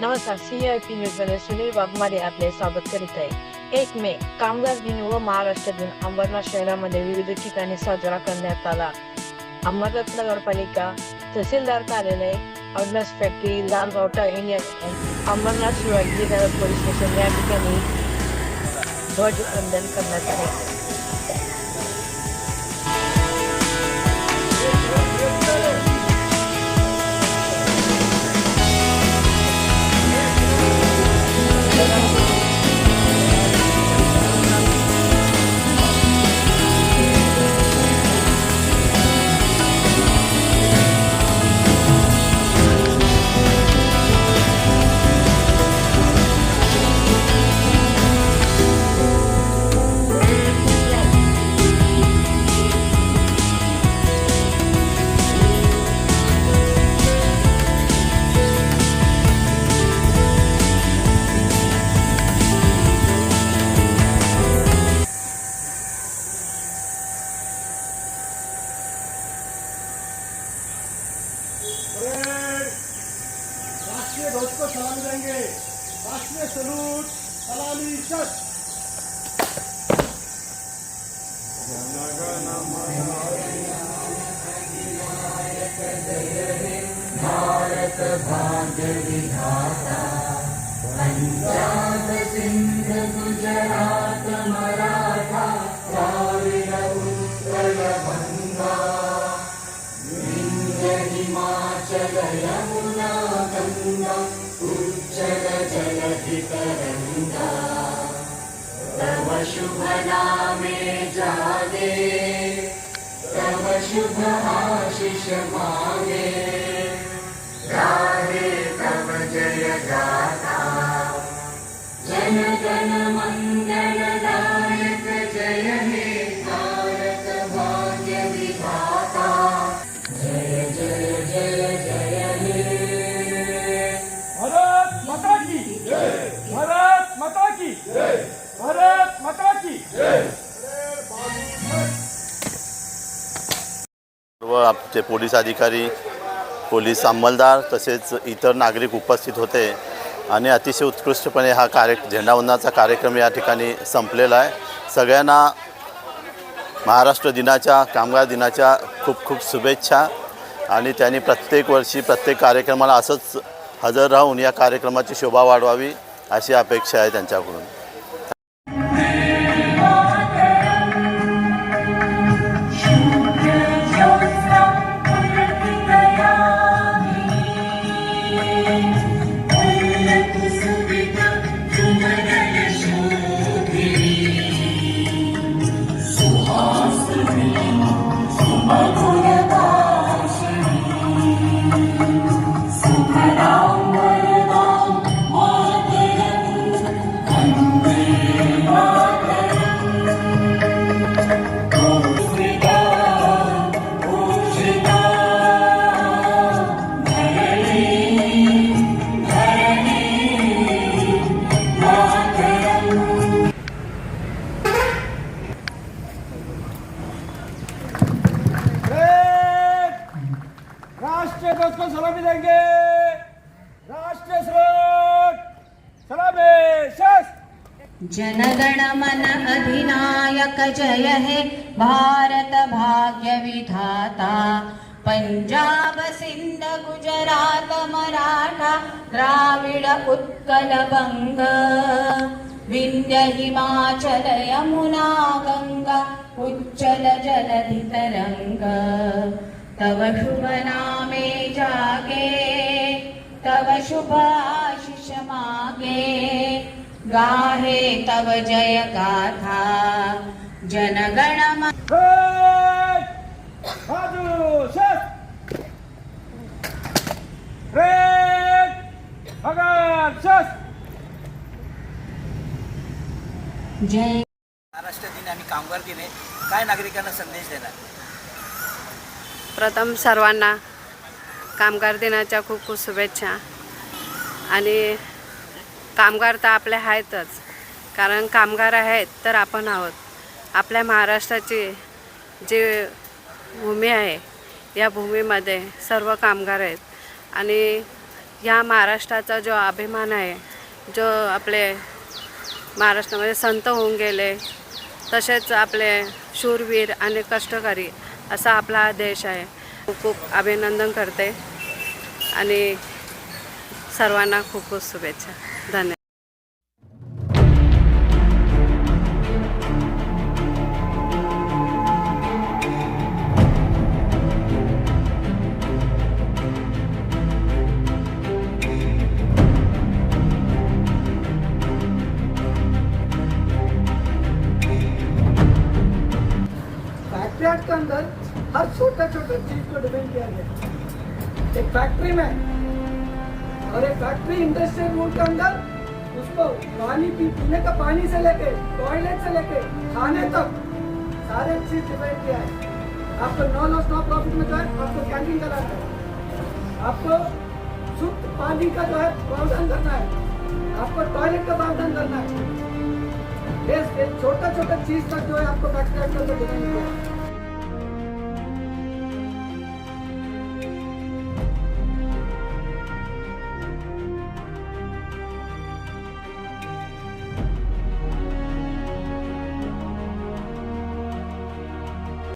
नमस्कार, CIP न्यूजमध्ये सुनील वाघमारे आपले स्वागत करीत आहे। 1 मे कामगार दिन व महाराष्ट्र दिन अंबरनाथ शहरामध्ये विविध ठिकाणी साजरा करण्यात आला। अंबरनाथ नगरपालिका, तहसीलदार कार्यालय, ऑर्डनन्स फॅक्टरी, लालगावटा Indian Ambarnath Shivajinagar police station या ठिकाणी ध्वजवंदन करण्यात आले। राष्ट्रीय ध्वज को सलामी देंगे। राष्ट्रीय सलूट, सलामी शट। भारत भाग्य विधाता, पंजाब सिंध गुजरात मराठा द्राविड उत्कल गंगा, विंध्य हिमाचल यमुना गंगा उज्जल जलधि तरंगा, तव शुभ नामे जागे, तव शुभ आशीष मांगे, गाहे तव जय गाथा, जन गण मंगल दायक जय हे भारत भाग्य विधाता, जय जय जय जय हे। भारत माता की जय, भारत माता की जय, भारत माता की जय। सर्व आमचे पोलीस अधिकारी, पोलीस अंमलदार तसेच इतर नागरिक उपस्थित होते आणि अतिशय उत्कृष्टपणे हा झेंडावंदनाचा कार्यक्रम या ठिकाणी संपलेला आहे। सगळ्यांना महाराष्ट्र दिनाच्या, कामगार दिनाच्या खूप खूप शुभेच्छा आणि त्यांनी प्रत्येक वर्षी प्रत्येक कार्यक्रमाला असंच हजर राहून या कार्यक्रमाची शोभा वाढवावी अशी अपेक्षा आहे त्यांच्याकडून। राष्ट्रीय ध्वज को सलामी देंगे। राष्ट्रीय सलूट, सलामी शट। जनगण मन अधिनायक जय हे भारत भाग्य विधाता, पंजाब सिंध गुजरात मराठा द्राविड उत्कल बंग, विंध्य हिमाचल यमुना गंगा उज्जल जलधि तरंग, तव शुभ नामे जागे, तव शुभ आशीष मागे, गाहे तव जय गाथा, जनगण मन। बाजू शट, रेड भगत शट। जय महाराष्ट्र दिन आणि कामगार दिन आहे, काय नागरिकांना संदेश देणार? प्रथम सर्वांना कामगार दिनाच्या खूप खूप शुभेच्छा। आणि कामगार तर आपले आहेतच, कारण कामगार आहेत तर आपण आहोत। आपल्या महाराष्ट्राची जी भूमी आहे या भूमीमध्ये सर्व कामगार आहेत आणि ह्या महाराष्ट्राचा जो अभिमान आहे, जो आपले महाराष्ट्रामध्ये संत होऊन गेले, तसेच आपले शूरवीर आणि कष्टकरी असा आपला हा देश आहे. खूप खूप अभिनंदन करते आणि सर्वांना खूप खूप शुभेच्छा. धन्यवाद. फैक्ट्री के अंदर हर छोटा छोटा चीज को डिपेंड किया गया. एक फैक्ट्री में और एक फैक्ट्री इंडस्ट्रियल रूल के अंदर उसको पानी पीने का पानी से लेके टॉयलेट से लेके खाने तक सारे चीज डिपेंड किया है. आपको नो लॉस नो प्रॉफिट में जो है आपको कैंटीन कराना है, आपको शुद्ध पानी का जो है प्रावधान करना है, आपको टॉयलेट का प्रावधान करना है. ये छोटा छोटा चीज तक जो है आपको फैक्ट्री के अंदर डिपेंड किया है.